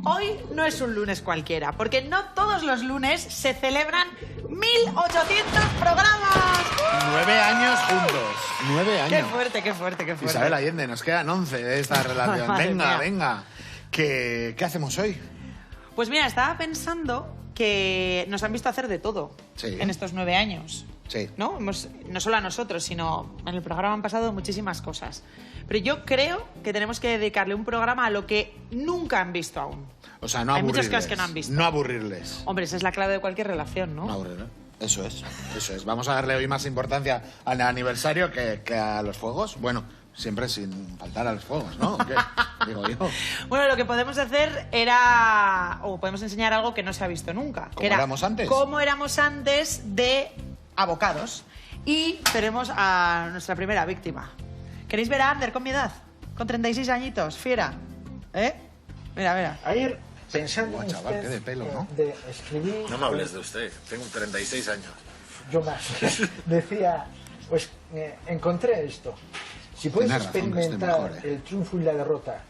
hoy no es un lunes cualquiera, porque no todos los lunes se celebran 1800 programas. 9 años juntos. 9 años. Qué fuerte, qué fuerte, qué fuerte. Isabel Allende, nos quedan 11 de esta relación. Madre Venga, mía. venga. ¿Qué hacemos hoy? Pues mira, estaba pensando que nos han visto hacer de todo en estos 9 años. Sí. ¿No? No solo a nosotros, sino en el programa han pasado muchísimas cosas. Pero yo creo que tenemos que dedicarle un programa a lo que nunca han visto aún. O sea, no Hay aburrirles. muchas cosas que no han visto. No aburrirles. Hombre, esa es la clave de cualquier relación, ¿no? No aburrirles. Eso es. Vamos a darle hoy más importancia al aniversario que a los fuegos. Bueno, siempre sin faltar a los fuegos, ¿no? ¿Qué? Digo yo. Bueno, lo que podemos hacer era... O podemos enseñar algo que no se ha visto nunca. ¿Cómo éramos antes? Cómo éramos antes de abocados. Y tenemos a nuestra primera víctima. ¿Queréis ver a Ander con mi edad? Con 36 añitos, fiera. ¿Eh? Mira, mira. Ayer, pensando en chaval, usted, qué de pelo, ¿no? de escribir... No me hables de usted, tengo 36 años. Yo más. Decía, pues encontré esto. Si puedes Tienes razón, que esté experimentar mejor, el triunfo y la derrota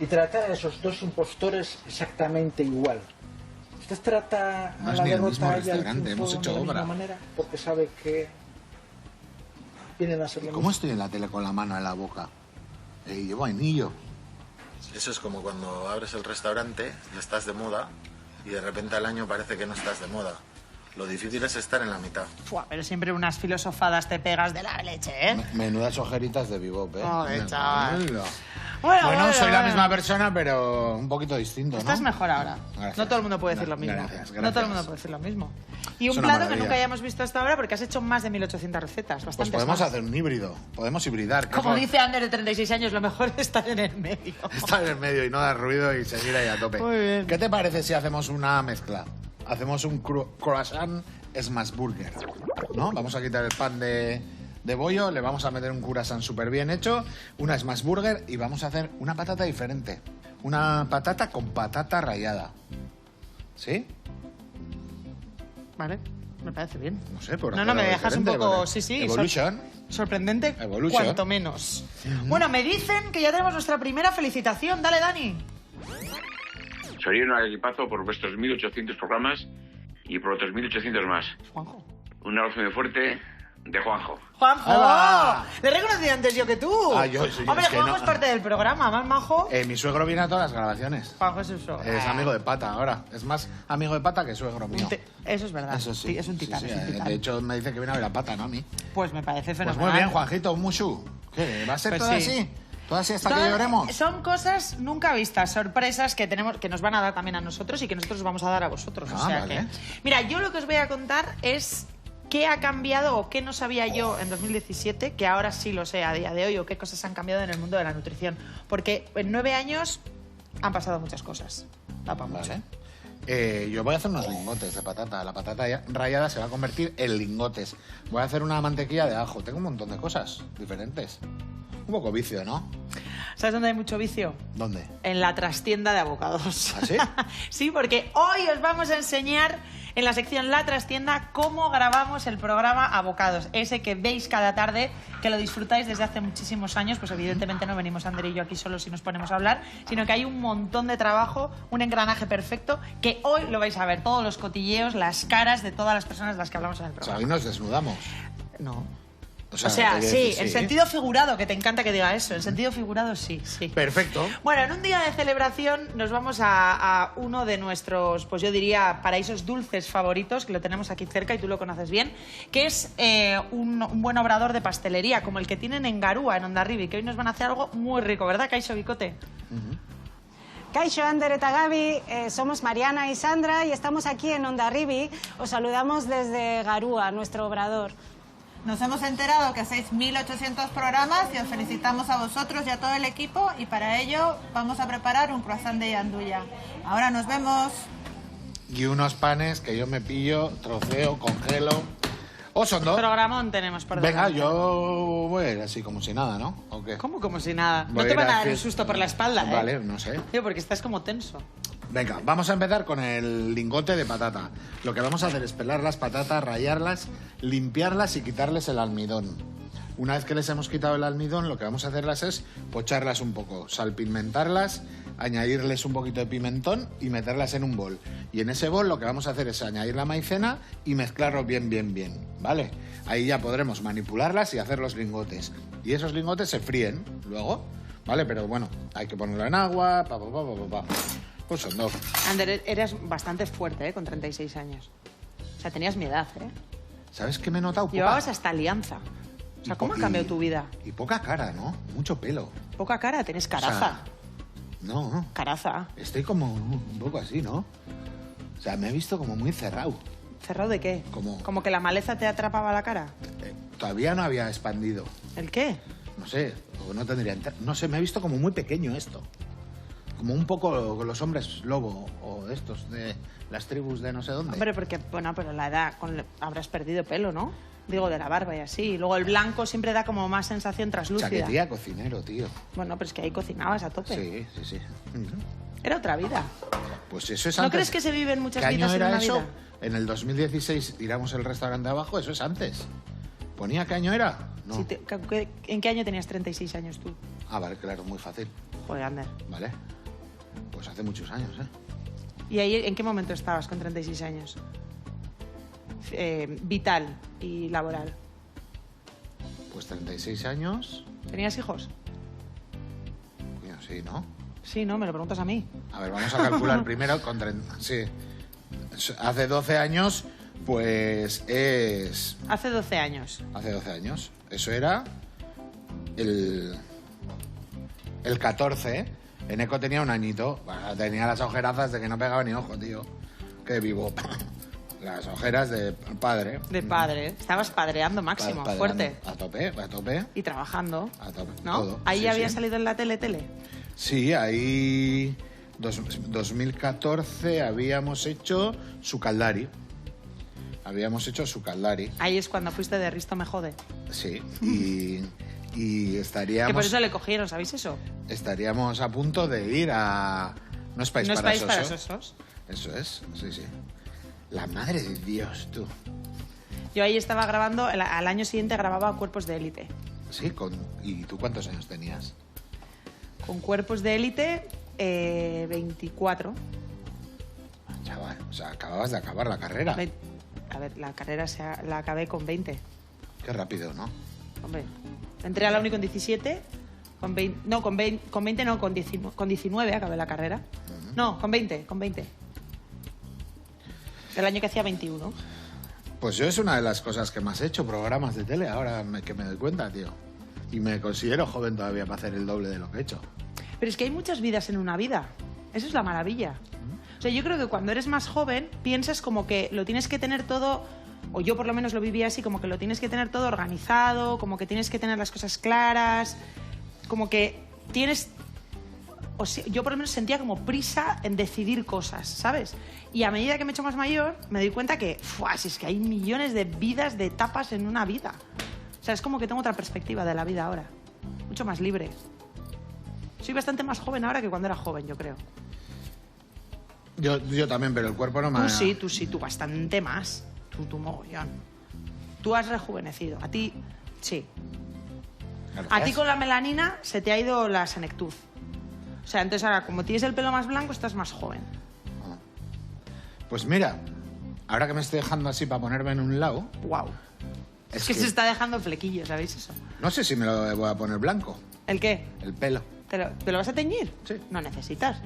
y tratar a esos dos impostores exactamente igual. ¿Usted trata a No es la ni el derrota mismo y al restaurante, triunfo hemos hecho de la obra. misma manera? Porque sabe que vienen a ser lo ¿Cómo mismo. estoy en la tele con la mano en la boca? Llevo anillo. Eso es como cuando abres el restaurante y estás de moda y de repente al año parece que no estás de moda. Lo difícil es estar en la mitad. Fua, pero siempre unas filosofadas te pegas de la leche, ¿eh? Menudas ojeritas de bebop, ¿eh? Joder, chaval. Bueno, Bueno, soy la bueno. misma persona, pero un poquito distinto, ¿no? Estás mejor ahora. Gracias. No todo el mundo puede decir lo mismo. Gracias. No todo el mundo puede decir lo mismo. Y un Es una plato que maravilla. nunca hayamos visto hasta ahora porque has hecho más de 1800 recetas. Pues Bastantes podemos más. hacer un híbrido. Podemos hibridar. que Como es lo- dice Ander de 36 años, lo mejor es estar en el medio. Estar en el medio y no dar ruido y seguir ahí a tope. Muy bien. ¿Qué te parece si hacemos una mezcla? Hacemos un croissant smash burger, ¿no? Vamos a quitar el pan de bollo, le vamos a meter un croissant súper bien hecho, una smash burger y vamos a hacer una patata diferente. Una patata con patata rallada. ¿Sí? Vale, me parece bien. No sé, por No, hacerlo me dejas un diferente, poco... porque Sí, sí. Evolution. Sorprendente, Evolution. cuanto menos. Bueno, me dicen que ya tenemos nuestra primera felicitación. Dale, Dani. Sería un equipazo por vuestros 1800 programas y por otros 1800 más. Juanjo. Un abrazo muy fuerte de Juanjo. ¡Juanjo! ¡Hala! Le he reconocido antes yo que tú. Ah, yo sí, Hombre, es que Juanjo no. es parte del programa, más majo. Mi suegro viene a todas las grabaciones. Juanjo es su Es amigo de Pata ahora. Es más amigo de Pata que suegro mío. Eso es verdad. Eso sí. Es un titán, Sí, es un titán. De hecho, me dice que viene a ver a Pata, ¿no? A mí. Pues me parece Pues fenomenal. muy bien, Juanjito, un mushu. ¿Qué? ¿Va a ser Pues todo sí. así? ¿Todo así hasta que lloremos? Son cosas nunca vistas, sorpresas que tenemos, que nos van a dar también a nosotros y que nosotros vamos a dar a vosotros. Ah, o sea vale. que... Mira, yo lo que os voy a contar es qué ha cambiado o qué no sabía yo en 2017, que ahora sí lo sé a día de hoy, o qué cosas han cambiado en el mundo de la nutrición. Porque en 9 años han pasado muchas cosas. Da para mucho. Vale. Yo voy a hacer unos lingotes de patata. La patata rallada se va a convertir en lingotes. Voy a hacer una mantequilla de ajo. Tengo un montón de cosas diferentes. Un poco vicio, ¿no? ¿Sabes dónde hay mucho vicio? ¿Dónde? En la trastienda de abocados. ¿Ah, sí? Sí, porque hoy os vamos a enseñar en la sección La Trastienda cómo grabamos el programa Abocados. Ese que veis cada tarde, que lo disfrutáis desde hace muchísimos años. Pues evidentemente no venimos Ander y yo aquí solos y nos ponemos a hablar, sino que hay un montón de trabajo, un engranaje perfecto, que hoy lo vais a ver. Todos los cotilleos, las caras de todas las personas de las que hablamos en el O sea, programa. hoy nos desnudamos. No. O te sea, quiero sí, decir, en sentido figurado, que te encanta que diga eso. En sentido figurado, sí, sí. Perfecto. Bueno, en un día de celebración nos vamos a uno de nuestros, pues yo diría, paraísos dulces favoritos, que lo tenemos aquí cerca y tú lo conoces bien, que es un buen obrador de pastelería, como el que tienen en Garúa, en Hondarribia, que hoy nos van a hacer algo muy rico, ¿verdad, Kaixo Bicote? Kaixo, Ander eta Gaby, somos Mariana y Sandra y estamos aquí en Hondarribia. Os saludamos desde Garúa, nuestro obrador. Nos hemos enterado que hacéis 1800 programas y os felicitamos a vosotros y a todo el equipo y para ello vamos a preparar un croissant de yanduya. Ahora nos vemos. Y unos panes que yo me pillo, troceo, congelo. ¿O son dos? Programón tenemos por Venga, delante. yo voy a ir así como si nada, ¿no? ¿O qué? ¿Cómo como si nada? Voy No a te ir van a a dar un decir- susto por la espalda, ¿eh? Vale, no sé. Tío, porque estás como tenso. Venga, vamos a empezar con el lingote de patata. Lo que vamos a hacer es pelar las patatas, rallarlas, limpiarlas y quitarles el almidón. Una vez que les hemos quitado el almidón, lo que vamos a hacerlas es pocharlas un poco, salpimentarlas, añadirles un poquito de pimentón y meterlas en un bol. Y en ese bol lo que vamos a hacer es añadir la maicena y mezclarlo bien, ¿vale? Ahí ya podremos manipularlas y hacer los lingotes. Y esos lingotes se fríen luego, ¿vale? Pero bueno, hay que ponerlo en agua, Pues son dos. Ander, eras bastante fuerte, con 36 años. O sea, tenías mi edad, ¿eh? ¿Sabes qué me he notado? Llevabas hasta alianza. O sea, ¿cómo ha cambiado tu vida? Y poca cara, ¿no? Mucho pelo. Poca cara, tenés caraza. O sea, no. Caraza. Estoy como un poco así, ¿no? O sea, me he visto como muy cerrado. ¿Cerrado de qué? ¿Como que la maleza te atrapaba la cara? Todavía no había expandido. ¿El qué? No sé, o no tendría... No sé, me he visto como muy pequeño esto. Como un poco los hombres lobo o estos de las tribus de no sé dónde. Hombre, porque, bueno, pero la edad, habrás perdido pelo, ¿no? Digo, de la barba y así. Y luego el blanco siempre da como más sensación traslúcida. Chaquetilla cocinero, tío. Bueno, pero es que ahí cocinabas a tope. Sí. Era otra vida. Pues eso es ¿No antes. crees que se viven muchas ¿Qué año vidas en era una eso? vida? En el 2016 tiramos el restaurante abajo, eso es antes. ¿Ponía qué año era? No. Sí, ¿en qué año tenías 36 años tú? Ah, vale, claro, muy fácil. Joder, Ander. Vale. Pues hace muchos años, ¿eh? ¿Y ahí en qué momento estabas con 36 años? Vital y laboral. Pues 36 años... ¿Tenías hijos? Coño, sí, ¿no? Sí, ¿no? Me lo preguntas a mí. A ver, vamos a calcular primero con 30... Sí. Hace 12 años, pues es... Hace 12 años. Hace 12 años. Eso era el 14, ¿eh? Eneco tenía un añito. Bueno, tenía las ojerazas de que no pegaba ni ojo, tío. Qué vivo. Las ojeras de padre. De padre. Estabas padreando máximo, fuerte. A tope. Y trabajando. A tope. ¿No? Todo. ¿Ahí Sí, había sí. salido en la tele? Sí, ahí... 2014 habíamos hecho su Caldari. Ahí es cuando fuiste de Risto me jode. Sí, y estaríamos... Que por eso le cogieron, ¿sabéis eso? Estaríamos a punto de ir a... No es país, No es para, país para sosos. sosos. Eso es, sí. La madre de Dios, tú. Yo ahí estaba grabando, al año siguiente grababa Cuerpos de Élite. Sí, ¿y tú cuántos años tenías? Con Cuerpos de Élite, 24. Chaval, o sea, acababas de acabar la carrera. A ver, la carrera la acabé con 20. Qué rápido, ¿no? Hombre, entré a la uni con 17, con 20 no, con 19 acabé la carrera. No, con 20. El año que hacía 21. Pues yo es una de las cosas que más he hecho, programas de tele, ahora que me doy cuenta, tío. Y me considero joven todavía para hacer el doble de lo que he hecho. Pero es que hay muchas vidas en una vida. Eso es la maravilla. O sea, yo creo que cuando eres más joven piensas como que lo tienes que tener todo, o yo por lo menos lo vivía así, como que lo tienes que tener todo organizado, como que tienes que tener las cosas claras, como que tienes... O sea, yo por lo menos sentía como prisa en decidir cosas, ¿sabes? Y a medida que me he hecho más mayor, me doy cuenta que, si es que hay millones de vidas, de etapas en una vida. O sea, es como que tengo otra perspectiva de la vida ahora. Mucho más libre. Soy bastante más joven ahora que cuando era joven, yo creo. Yo también, pero el cuerpo no me... Tú sí, tú bastante más. Tú mogollón. Tú has rejuvenecido. A ti, sí. A ti con la melanina se te ha ido la senectud. O sea, entonces ahora, como tienes el pelo más blanco, estás más joven. Pues mira, ahora que me estoy dejando así para ponerme en un lado... Wow. Es que se está dejando flequillo, ¿sabéis eso? No sé si me lo voy a poner blanco. ¿El qué? El pelo. ¿Te lo vas a teñir? Sí. No necesitas.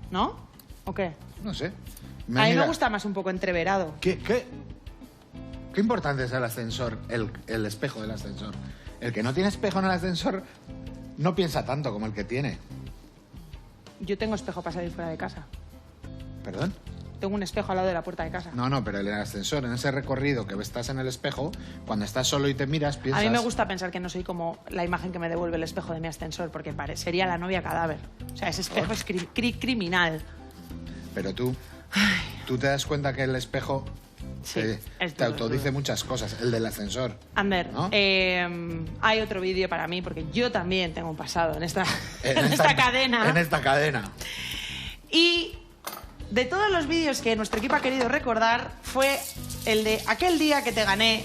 ¿No? ¿O qué? No sé. A mí me gusta más un poco entreverado. ¿Qué importante es el ascensor, el espejo del ascensor? El que no tiene espejo en el ascensor no piensa tanto como el que tiene. Yo tengo espejo para salir fuera de casa. ¿Perdón? Tengo un espejo al lado de la puerta de casa. No, pero en el ascensor, en ese recorrido que estás en el espejo, cuando estás solo y te miras, piensas... A mí me gusta pensar que no soy como la imagen que me devuelve el espejo de mi ascensor, porque sería la novia cadáver. O sea, ese espejo es criminal. Pero tú te das cuenta que el espejo Sí, te autodice muchas cosas, el del ascensor. Ander, ¿no? hay otro vídeo para mí, porque yo también tengo un pasado en esta cadena. En esta cadena. Y de todos los vídeos que nuestro equipo ha querido recordar, fue el de aquel día que te gané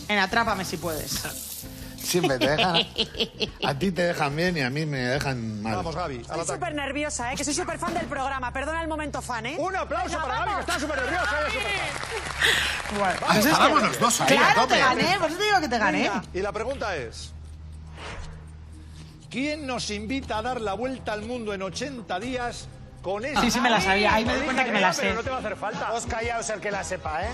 en Atrápame si puedes. Siempre te dejan... A ti te dejan bien y a mí me dejan mal. Vamos, Gaby. Estoy súper nerviosa, que soy súper fan del programa. Perdona el momento fan, ¿eh? Un aplauso para Gaby, que está súper nerviosa. Bueno, Estábamos los dos ahí a claro, tope. te gané, por eso te digo que te gané. Y la pregunta es... ¿Quién nos invita a dar la vuelta al mundo en 80 días con esa? Sí, me la sabía. Ahí me doy cuenta que me la sé. Pero no te va a hacer falta. Os callaos el que la sepa, ¿eh?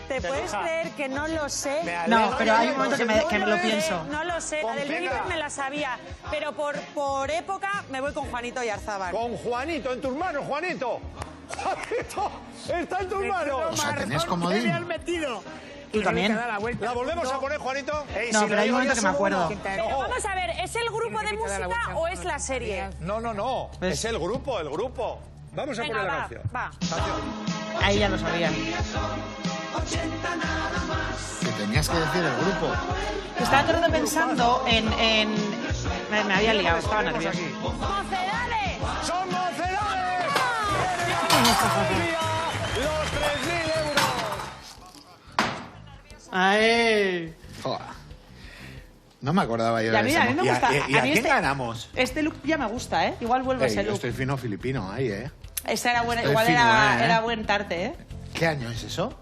¿Te puedes creer que no lo sé? No, pero hay un momento que me lo pienso. No lo sé, la del River me la sabía. Pero por época me voy con Juanito Yarzábal. Con Juanito, en tus manos, Juanito. Juanito, está en tus manos. O sea, tenés comodín. Tú también. ¿La volvemos a poner, Juanito? No, pero hay un momento que me acuerdo. Pero vamos a ver, ¿es el grupo de música o es la serie? No. Es el grupo, el grupo. Vamos a Venga, poner la va, canción. va. Ahí ya lo sabía. Que tenías que decir el grupo. Estaba todo el rato pensando en... Me había liado, estaba nervioso. ¡Mocedades! ¡Son Mocedades! ¡Los 3.000 euros! ¡Ay! Joder. No me acordaba yo Y a de mí, ese a mí me mo- gusta. ¿Y a quién este, ganamos? Este look ya me gusta, ¿eh? Igual vuelvo a ese Yo look. estoy fino filipino ahí, ¿eh? Ese era buen, Estoy igual fino, era buen tarte, ¿eh? ¿Qué año es eso?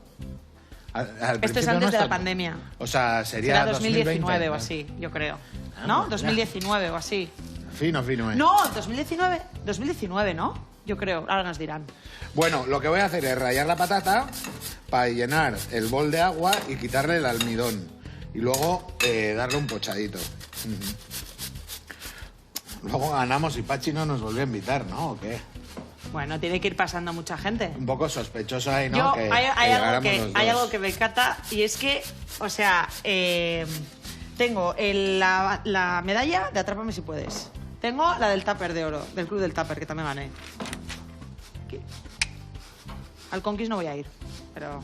Al Esto es principio antes no de la está- pandemia. O sea, sería Será 2019 2020, o así, yo creo. Ah, ¿No? pues ya. 2019 o así. Fino, ¿eh? No, 2019. 2019, ¿no? Yo creo, ahora nos dirán. Bueno, lo que voy a hacer es rallar la patata para llenar el bol de agua y quitarle el almidón. Y luego darle un pochadito. Ujú. Luego ganamos y Pachi no nos volvió a invitar, ¿no? ¿O qué? Bueno, tiene que ir pasando mucha gente. Un poco sospechoso ahí, ¿no? Yo, que hay algo llegáramos que, los hay dos. algo que me encanta y es que, o sea, tengo la medalla de Atrápame si puedes. Tengo la del Tupper de oro, del Club del Tupper, que también gané. Aquí. Al Conquist no voy a ir, pero...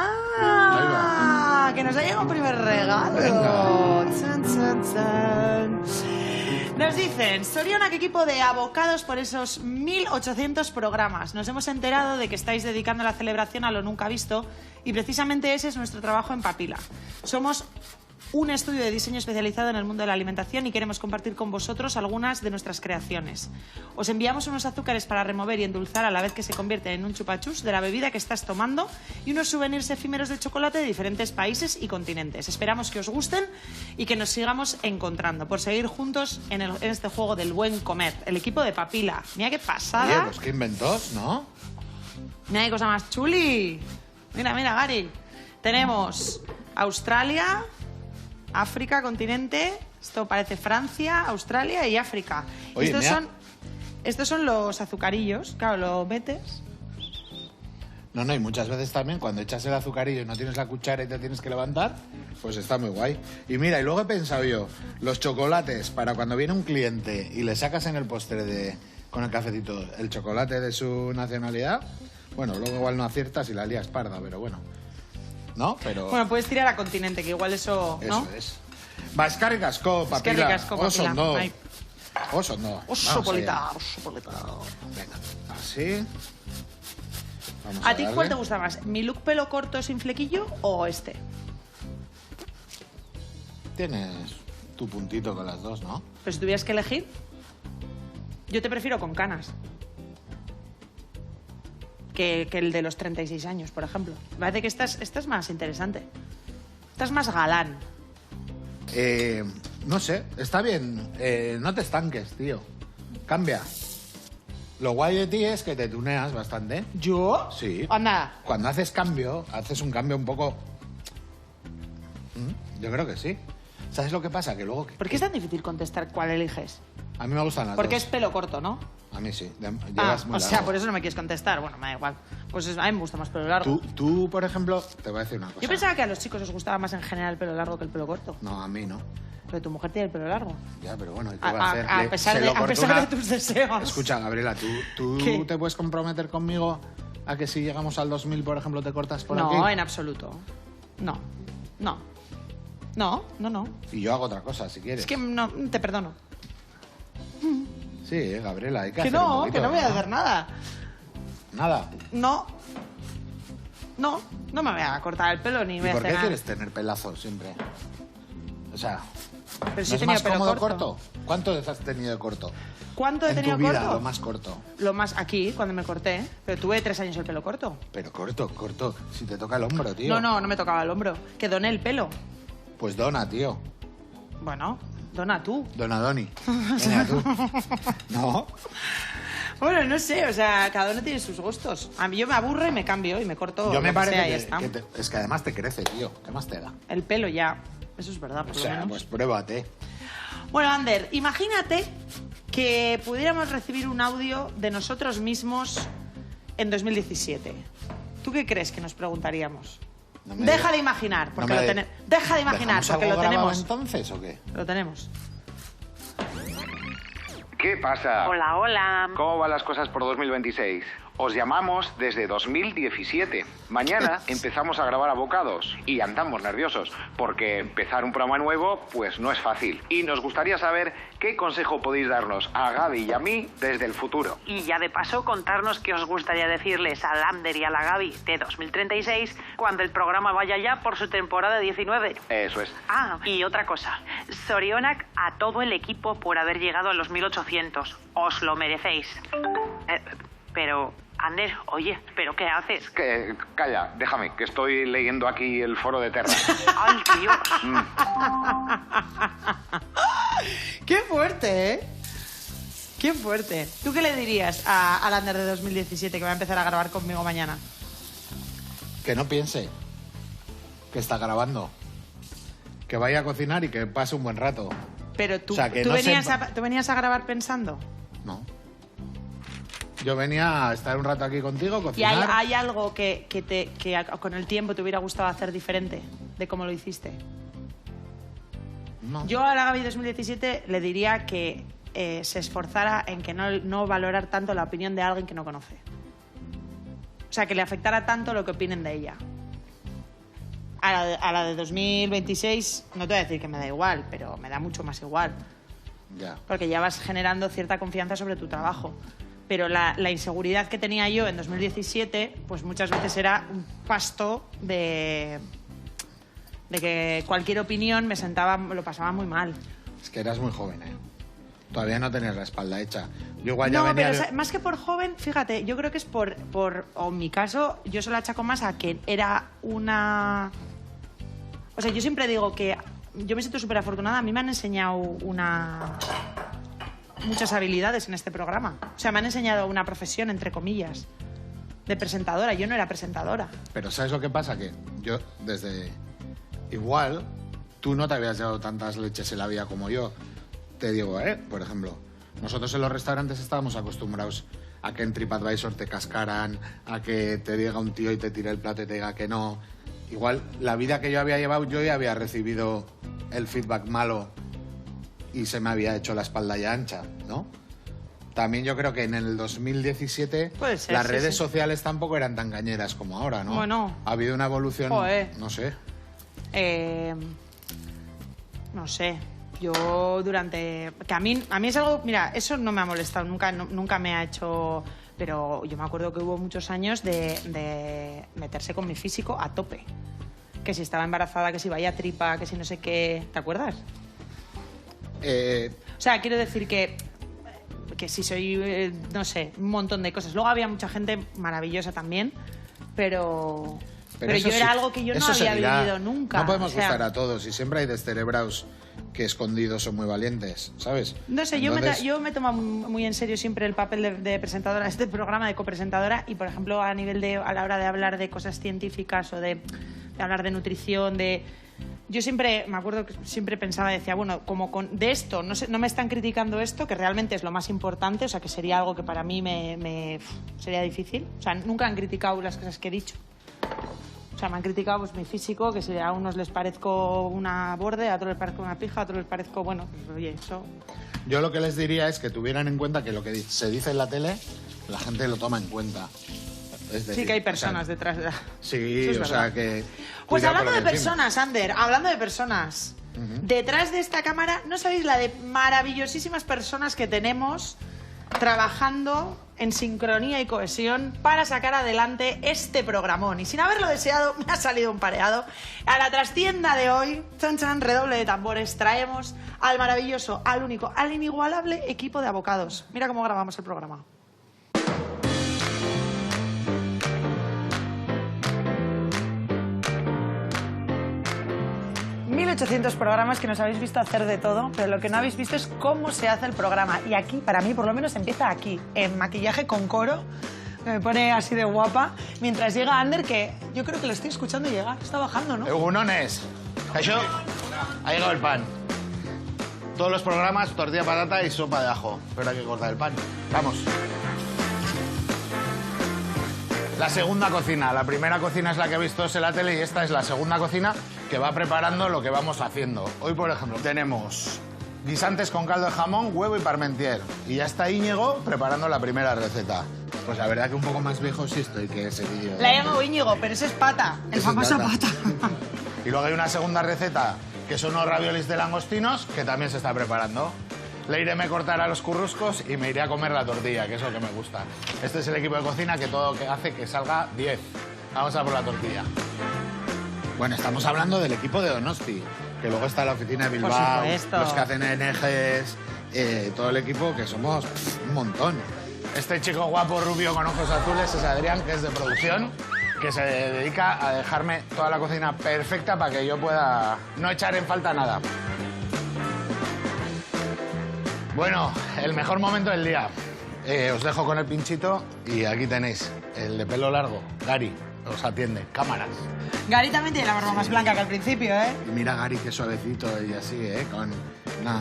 ¡Ah! Que nos ha llegado un primer regalo. Chan, chan, chan. Nos dicen, Soriona, ¿qué equipo de abocados por esos 1.800 programas? Nos hemos enterado de que estáis dedicando la celebración a lo nunca visto y precisamente ese es nuestro trabajo en Papila. Somos un estudio de diseño especializado en el mundo de la alimentación y queremos compartir con vosotros algunas de nuestras creaciones. Os enviamos unos azúcares para remover y endulzar a la vez que se convierten en un chupachus de la bebida que estás tomando y unos souvenirs efímeros de chocolate de diferentes países y continentes. Esperamos que os gusten y que nos sigamos encontrando por seguir juntos en este juego del buen comer. El equipo de Papila. Mira qué pasada. Oye, pues qué inventos, ¿no? Mira qué cosa más chuli. Mira, Gary. Tenemos Australia, África, continente. Esto parece Francia, Australia y África. Oye, Estos son los azucarillos. Claro, lo metes. No, y muchas veces también cuando echas el azucarillo y no tienes la cuchara y te tienes que levantar, pues está muy guay. Y mira, y luego he pensado yo, los chocolates para cuando viene un cliente y le sacas en el postre con el cafecito el chocolate de su nacionalidad, bueno, luego igual no aciertas y la lías parda, pero bueno. ¿No? Pero Bueno, puedes tirar a continente, que igual eso, ¿no? eso es. Va, escarrik asko, papila. Eskerrik asko, papila. Oso ondo. Ai. Oso ondo. Oso Vamos polita, allá. oso polita. Venga, así. Vamos ¿A ti darle. cuál te gusta más? ¿Mi look pelo corto sin flequillo o este? Tienes tu puntito con las dos, ¿no? Pero si tuvieras que elegir, yo te prefiero con canas. Que el de los 36 años, por ejemplo. Me parece que esta es más interesante. Esta es más galán. No sé, está bien. No te estanques, tío. Cambia. Lo guay de ti es que te tuneas bastante. ¿Yo? Sí. Anda. Cuando haces cambio, haces un cambio un poco... Yo creo que sí. ¿Sabes lo que pasa? Que luego... ¿Por qué es tan difícil contestar cuál eliges? A mí me gustan las Porque dos. es pelo corto, ¿no? A mí sí. Llevas muy o sea, largo. por eso no me quieres contestar. Bueno, me da igual. Pues a mí me gusta más pelo largo. Tú, por ejemplo, te voy a decir una cosa. Yo pensaba que a los chicos os gustaba más en general el pelo largo que el pelo corto. No, a mí no. Pero tu mujer tiene el pelo largo. Ya, pero bueno, ¿y qué va a hacer? A pesar de tus deseos. Escucha, Gabriela, ¿tú ¿Qué? te puedes comprometer conmigo a que si llegamos al 2000, por ejemplo, te cortas por aquí? No, en absoluto. No. Y yo hago otra cosa, si quieres. Es que no, te perdono. Sí, Gabriela, hay que Que hacer un no, poquito, que no voy a ¿no? hacer nada. Nada. No. No, no me voy a cortar el pelo ni ¿Y voy a por hacer qué nada. quieres tener pelazo siempre? O sea, Pero ¿no sí he es tenido más pelo cómodo corto. ¿Cuánto has tenido de corto? ¿Cuánto he En tenido tu vida, corto? lo más corto. Lo más aquí, cuando me corté. Pero tuve 3 años el pelo corto. Pero corto. Si te toca el hombro, tío. No me tocaba el hombro. Que doné el pelo. Pues dona, tío. Bueno, dona tú. Dona Doni. Venga, tú. No. Bueno, no sé, o sea, cada uno tiene sus gustos. A mí yo me aburro y me cambio y me corto. Yo me lo que parece sea, y ya que, está. es que además te crece, tío. ¿Qué más te da? El pelo ya. Eso es verdad, por O lo sea, menos. pues pruébate. Bueno, Ander, imagínate que pudiéramos recibir un audio de nosotros mismos en 2017. ¿Tú qué crees que nos preguntaríamos? No me Deja digas. de imaginar, porque No me lo tenemos. Deja de imaginar, ¿Dejamos porque algo lo grabado tenemos. entonces o qué? Lo tenemos. ¿Qué pasa? Hola, hola. ¿Cómo van las cosas por 2026? Os llamamos desde 2017. Mañana empezamos a grabar Abocados y andamos nerviosos porque empezar un programa nuevo pues no es fácil. Y nos gustaría saber qué consejo podéis darnos a Gaby y a mí desde el futuro. Y ya de paso contarnos qué os gustaría decirles al Ander y a la Gaby de 2036 cuando el programa vaya ya por su temporada 19. Eso es. Ah, y otra cosa. Sorionak a todo el equipo por haber llegado a los 1800. Os lo merecéis. Pero, Ander, oye, ¿pero qué haces? Calla, déjame, que estoy leyendo aquí el foro de Terra. ¡Ay, Dios! ¡Qué fuerte, eh! ¡Qué fuerte! ¿Tú qué le dirías al Ander de 2017 que va a empezar a grabar conmigo mañana? Que no piense que está grabando. Que vaya a cocinar y que pase un buen rato. Pero tú, O sea, que ¿tú no venías a grabar pensando. No. Yo venía a estar un rato aquí contigo, ¿Y cocinar. hay algo que con el tiempo te hubiera gustado hacer diferente de cómo lo hiciste? No. Yo a la Gaby 2017 le diría que se esforzara en que no valorar tanto la opinión de alguien que no conoce. O sea, que le afectara tanto lo que opinen de ella. A la de 2026 no te voy a decir que me da igual, pero me da mucho más igual. Ya. Porque ya vas generando cierta confianza sobre tu trabajo. Pero la inseguridad que tenía yo en 2017, pues muchas veces era un pasto de que cualquier opinión lo pasaba muy mal. Es que eras muy joven, ¿eh? Todavía no tenías la espalda hecha. Yo igual ya No, venía... pero más que por joven, fíjate, yo creo que es o en mi caso, yo se lo achaco más a que era una... O sea, yo siempre digo que yo me siento súper afortunada. A mí me han enseñado muchas habilidades en este programa. O sea, me han enseñado una profesión, entre comillas, de presentadora. Yo no era presentadora. Pero ¿sabes lo que pasa? Que yo desde... Igual, tú no te habías llevado tantas leches en la vida como yo. Te digo, por ejemplo, nosotros en los restaurantes estábamos acostumbrados a que en TripAdvisor te cascaran, a que te diga un tío y te tire el plato y te diga que no. Igual, la vida que yo había llevado, yo ya había recibido el feedback malo y se me había hecho la espalda ya ancha, ¿no? También yo creo que en el 2017 Puede ser, las sí, redes sí. sociales tampoco eran tan cañeras como ahora, ¿no? Bueno. Ha habido una evolución, Joder. no sé. No sé. Yo durante... Que a mí es algo... Mira, eso no me ha molestado. Nunca me ha hecho... Pero yo me acuerdo que hubo muchos años de meterse con mi físico a tope. Que si estaba embarazada, que si vaya tripa, que si no sé qué... ¿Te acuerdas? O sea, quiero decir que si soy, no sé, un montón de cosas. Luego había mucha gente maravillosa también, pero eso yo era sí, algo que yo no eso había seguirá. vivido nunca. No podemos o sea, gustar a todos y siempre hay descerebrados que escondidos son muy valientes, ¿sabes? No sé, Entonces, yo me tomo muy en serio siempre el papel de presentadora, este programa de copresentadora, y por ejemplo a la hora de hablar de cosas científicas o de hablar de nutrición, yo siempre, me acuerdo que siempre pensaba, decía, bueno, como de esto, no me están criticando esto, que realmente es lo más importante, o sea, que sería algo que para mí sería difícil. O sea, nunca han criticado las cosas que he dicho. O sea, me han criticado pues mi físico, que si a unos les parezco una borde, a otros les parezco una pija, a otros les parezco, bueno, pues oye, eso... Yo lo que les diría es que tuvieran en cuenta que lo que se dice en la tele, la gente lo toma en cuenta. Es decir, sí que hay personas detrás de... Sí, Eso es o sea verdad. que... Pues cuidado hablando con de lo que decimos. personas, Ander, hablando de personas, detrás de esta cámara, ¿no sabéis la de maravillosísimas personas que tenemos trabajando en sincronía y cohesión para sacar adelante este programón. Y sin haberlo deseado, me ha salido un pareado. A la trastienda de hoy, chan chan, redoble de tambores, traemos al maravilloso, al único, al inigualable equipo de abocados. Mira cómo grabamos el programa. 1800 programas que nos habéis visto hacer de todo, pero lo que no habéis visto es cómo se hace el programa. Y aquí, para mí, por lo menos, empieza aquí, en maquillaje con coro, que me pone así de guapa, mientras llega Ander, que yo creo que lo estoy escuchando llegar. Está bajando, ¿no? Egunones. Caixo, ha llegado el pan. Todos los programas, tortilla de patata y sopa de ajo. Pero hay que cortar el pan. Vamos. La segunda cocina. La primera cocina es la que habéis todos en la tele y esta es la segunda cocina que va preparando lo que vamos haciendo. Hoy, por ejemplo, tenemos guisantes con caldo de jamón, huevo y parmentier. Y ya está Íñigo preparando la primera receta. Pues la verdad que un poco más viejo sí estoy que ese vídeo. La llamo Íñigo, pero ese es Pata, el famoso Pata. Y luego hay una segunda receta, que son unos raviolis de langostinos, que también se está preparando. Le iré a cortar a los curruscos y me iré a comer la tortilla, que es lo que me gusta. Este es el equipo de cocina que todo que hace que salga 10. Vamos a por la tortilla. Bueno, estamos hablando del equipo de Donosti, que luego está la oficina de Bilbao, los que hacen NGs, todo el equipo, que somos un montón. Este chico guapo, rubio, con ojos azules, es Adrián, que es de producción, que se dedica a dejarme toda la cocina perfecta para que yo pueda no echar en falta nada. Bueno, el mejor momento del día. Os dejo con el pinchito y aquí tenéis el de pelo largo, Gary, os atiende, cámaras. Gary también tiene la barba más blanca que al principio, ¿eh? Y mira Gary, qué suavecito y así, con... No.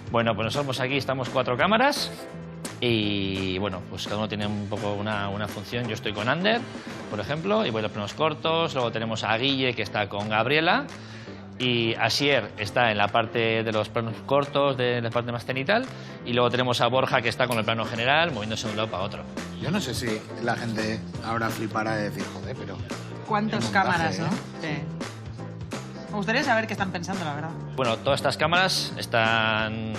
Bueno, pues nosotros aquí estamos 4 cámaras y, bueno, pues cada uno tiene un poco una función. Yo estoy con Ander, por ejemplo, y voy a los planos cortos. Luego tenemos a Guille, que está con Gabriela. Y Asier está en la parte de los planos cortos, de la parte más cenital. Y luego tenemos a Borja, que está con el plano general, moviéndose de un lado para otro. Yo no sé si la gente ahora flipará de decir, joder, pero... ¿Cuántas cámaras, no? Sí. Me gustaría saber qué están pensando, la verdad. Bueno, todas estas cámaras están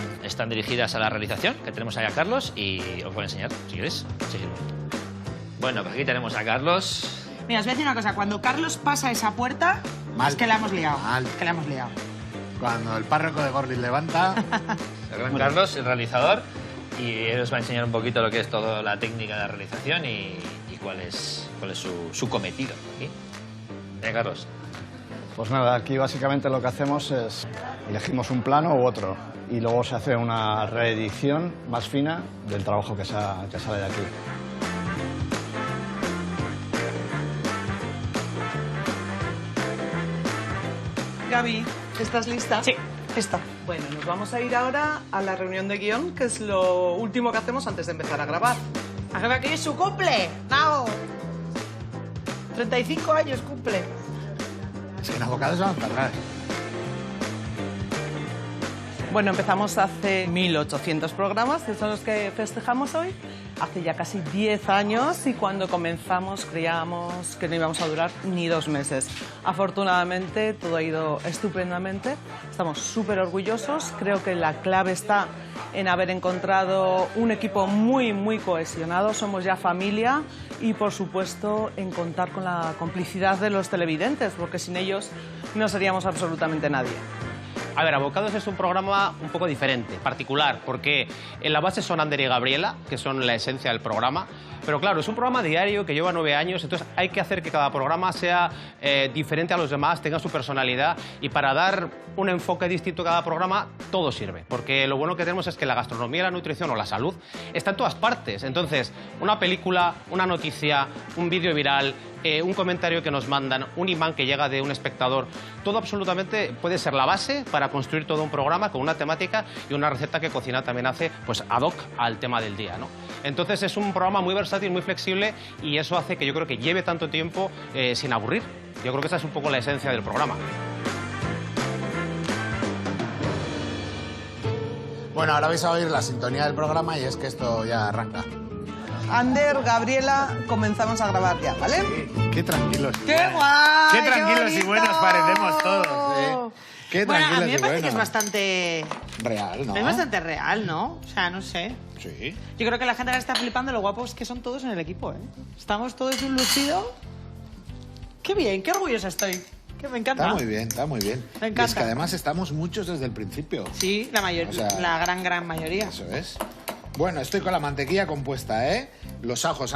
dirigidas a la realización, que tenemos ahí a Carlos, y os voy a enseñar, si queréis, seguir. Bueno, pues aquí tenemos a Carlos. Mira, os voy a decir una cosa. Cuando Carlos pasa esa puerta, es que la hemos liado. Es que la hemos liado. Cuando el párroco de Gorlitz levanta... Carlos, el realizador, y él os va a enseñar un poquito lo que es toda la técnica de la realización y cuál es su cometido aquí. Carlos. Pues nada, aquí básicamente lo que hacemos es elegimos un plano u otro y luego se hace una reedición más fina del trabajo que sale de aquí. Gaby, ¿estás lista? Sí, lista. Bueno, nos vamos a ir ahora a la reunión de guión, que es lo último que hacemos antes de empezar a grabar. ¿A jefa que es su cumple? ¡No! 35 años cumple. Es que en abocados van a tardar. Bueno, empezamos hace 1800 programas, que son los que festejamos hoy. Hace ya casi 10 años y cuando comenzamos creíamos que no íbamos a durar ni 2 meses. Afortunadamente todo ha ido estupendamente, estamos súper orgullosos. Creo que la clave está en haber encontrado un equipo muy, muy cohesionado. Somos ya familia y, por supuesto, en contar con la complicidad de los televidentes, porque sin ellos no seríamos absolutamente nadie. A ver, Abocados es un programa un poco diferente, particular, porque en la base son Ander y Gabriela, que son la esencia del programa, pero claro, es un programa diario que lleva 9 años, entonces hay que hacer que cada programa sea diferente a los demás, tenga su personalidad, y para dar un enfoque distinto a cada programa, todo sirve, porque lo bueno que tenemos es que la gastronomía, la nutrición o la salud está en todas partes. Entonces, una película, una noticia, un vídeo viral, un comentario que nos mandan, un imán que llega de un espectador, todo absolutamente puede ser la base para construir todo un programa con una temática y una receta que Cocina también hace pues ad hoc al tema del día, ¿no? Entonces es un programa muy versátil, muy flexible y eso hace que yo creo que lleve tanto tiempo sin aburrir. Yo creo que esa es un poco la esencia del programa. Bueno, ahora vais a oír la sintonía del programa y es que esto ya arranca. Ander, Gabriela, comenzamos a grabar ya, ¿vale? Qué tranquilos. ¡Qué guay! Qué tranquilos y buenos parecemos todos. Qué Bueno, a tranquilas mí y me parece que es buenas. bastante... Real, ¿no? Es bastante real, ¿no? O sea, no sé. Sí. Yo creo que la gente ahora está flipando lo guapos que son todos en el equipo, ¿eh? Estamos todos de un lucido. Qué bien, qué orgullosa estoy. Que me encanta. Está muy bien, está muy bien. Me Y es encanta. que además estamos muchos desde el principio. Sí, la mayoría, O sea, la gran mayoría. Eso es. Bueno, estoy con la mantequilla compuesta, ¿eh? Los ajos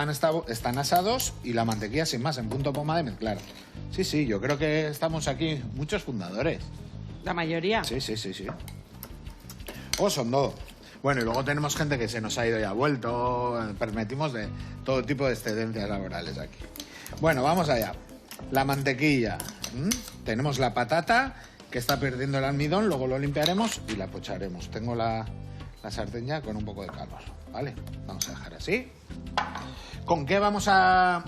están asados y la mantequilla sin más, en punto poma de mezclar. Sí, sí, yo creo que estamos aquí muchos fundadores. La mayoría. Sí, sí, sí, sí. Oh, son dos. Bueno, y luego tenemos gente que se nos ha ido y ha vuelto. Permitimos de todo tipo de excedencias laborales aquí. Bueno, vamos allá. La mantequilla. Tenemos la patata, que está perdiendo el almidón, luego lo limpiaremos y la pocharemos. Tengo la sartén ya con un poco de calor, ¿vale? Vamos a dejar así. ¿Con qué vamos a...?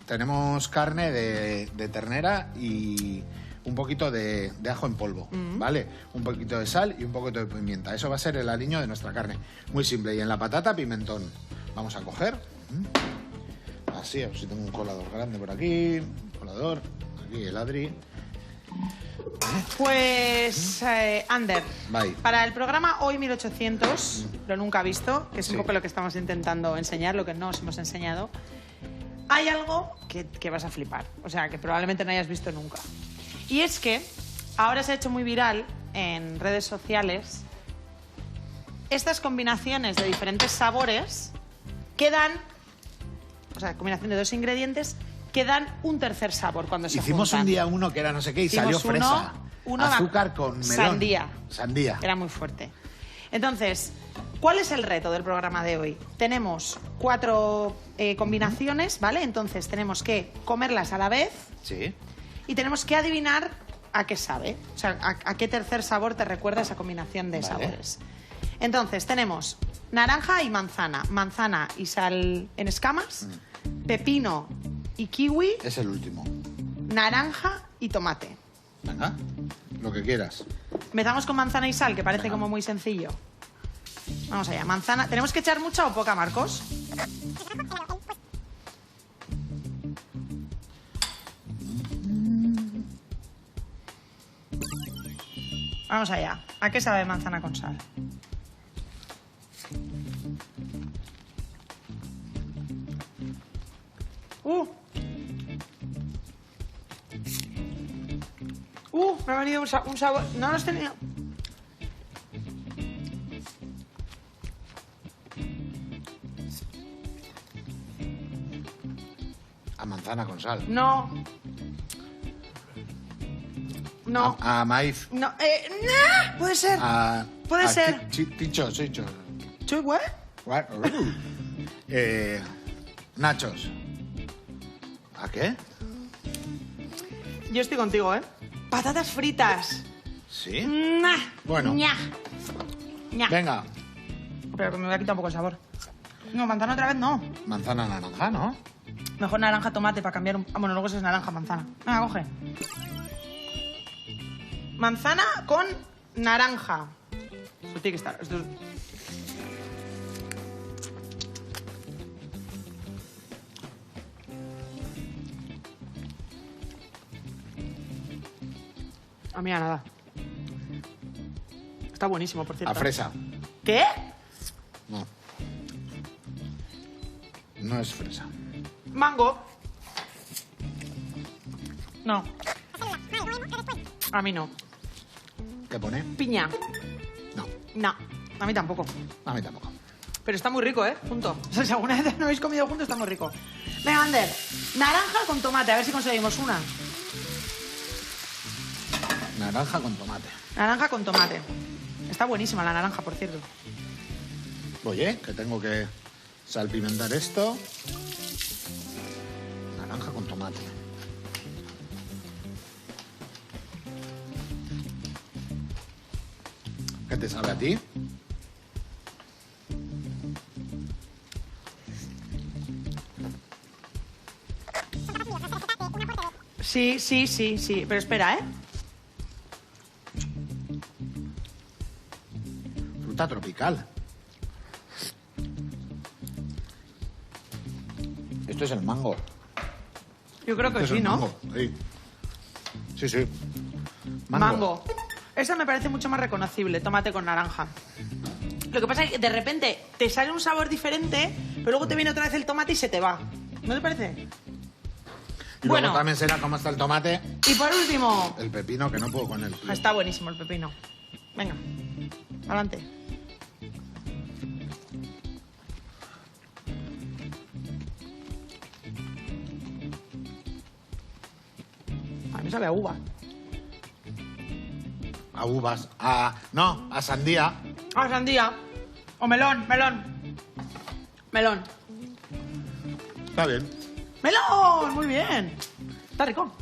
Tenemos carne de ternera y un poquito de ajo en polvo, ¿vale? Un poquito de sal y un poquito de pimienta. Eso va a ser el aliño de nuestra carne. Muy simple. Y en la patata, pimentón. Vamos a coger. Así, a ver si tengo un colador grande por aquí. Un colador. Aquí el Adri. Pues, Ander, Bye. para el programa Hoy 1800, lo nunca visto, que es un Sí. poco lo que estamos intentando enseñar, lo que no os hemos enseñado, hay algo que vas a flipar, o sea, que probablemente no hayas visto nunca. Y es que ahora se ha hecho muy viral en redes sociales estas combinaciones de diferentes sabores que dan, o sea, combinación de dos ingredientes que dan un tercer sabor cuando se Hicimos juntan. un día uno que era no sé qué y Hicimos salió fresa. uno azúcar con melón. Sandía. Sandía. Era muy fuerte. Entonces, ¿cuál es el reto del programa de hoy? Tenemos 4 combinaciones, ¿vale? Entonces tenemos que comerlas a la vez Sí. y tenemos que adivinar a qué sabe. O sea, a qué tercer sabor te recuerda esa combinación de Vale. sabores. Entonces, tenemos naranja y manzana. Manzana y sal en escamas. Pepino y kiwi. Es el último. Naranja y tomate. Venga, lo que quieras. Empezamos con manzana y sal, que parece como muy sencillo. Vamos allá, manzana. ¿Tenemos que echar mucha o poca, Marcos? Vamos allá. ¿A qué sabe manzana con sal? Me ha venido un sabor... No los tenía... A manzana con sal. No. No. A maíz. No. Nah, puede ser. Puede ser. Ticho, chicho. ¿Chuy, what? What? Nachos. ¿A qué? Yo estoy contigo, ¿eh? Patatas fritas. ¿Sí? Nah. Bueno. Ña. Ña. Venga, Pero que me voy a quitar un poco el sabor. No, manzana otra vez no. manzana naranja, ¿no? Mejor naranja tomate para cambiar un... Ah, bueno, luego eso es naranja manzana. Venga, coge. Manzana con naranja. Esto tiene que estar. Esto es... A mí nada. Está buenísimo, por cierto. A fresa. ¿Qué? No. No es fresa. Mango. No. A mí no. ¿Qué pone? Piña. No. No. A mí tampoco. A mí tampoco. Pero está muy rico, ¿eh? Junto. O sea, si alguna vez no habéis comido junto, está muy rico. Venga, Ander. Naranja con tomate. A ver si conseguimos una. Naranja con tomate. Naranja con tomate. Está buenísima la naranja, por cierto. Oye, que tengo que salpimentar esto. Naranja con tomate. ¿Qué te sabe a ti? Sí, sí, sí, sí. Pero espera, ¿eh? Fruta tropical. Esto es el mango. Yo creo que Esto es sí, el ¿no? mango, sí. Sí, sí. Mango. Esa me parece mucho más reconocible, tomate con naranja. Lo que pasa es que de repente te sale un sabor diferente, pero luego te viene otra vez el tomate y se te va. ¿No te parece? Y luego también será cómo está el tomate. Y por último... El pepino, que no puedo con él. Está buenísimo el pepino. Venga, adelante. A mí sabe a uva. A uvas. No, a sandía. A sandía. O melón. Melón. Está bien. ¡Melón! Muy bien. Está rico.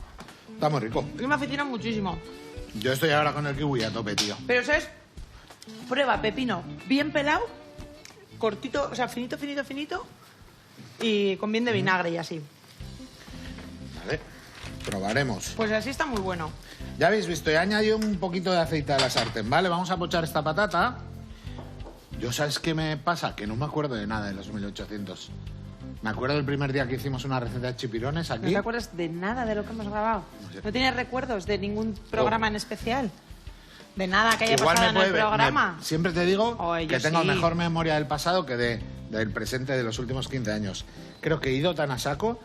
Está muy rico. Yo me aficiono muchísimo. Yo estoy ahora con el kiwi a tope, tío. Pero, ¿sabes? Prueba pepino bien pelado, cortito, o sea, finito, y con bien de vinagre y así. Vale, probaremos. Pues así está muy bueno. Ya habéis visto, he añadido un poquito de aceite a la sartén, ¿vale? Vamos a pochar esta patata. Yo, ¿sabes qué me pasa? Que no me acuerdo de nada de los 1800. Me acuerdo del primer día que hicimos una receta de chipirones aquí. ¿No te acuerdas de nada de lo que hemos grabado? ¿No tienes recuerdos de ningún programa en especial? ¿De nada que haya pasado en el programa? Siempre te digo que tengo sí. mejor memoria del pasado que del presente de los últimos 15 años. Creo que he ido tan a saco.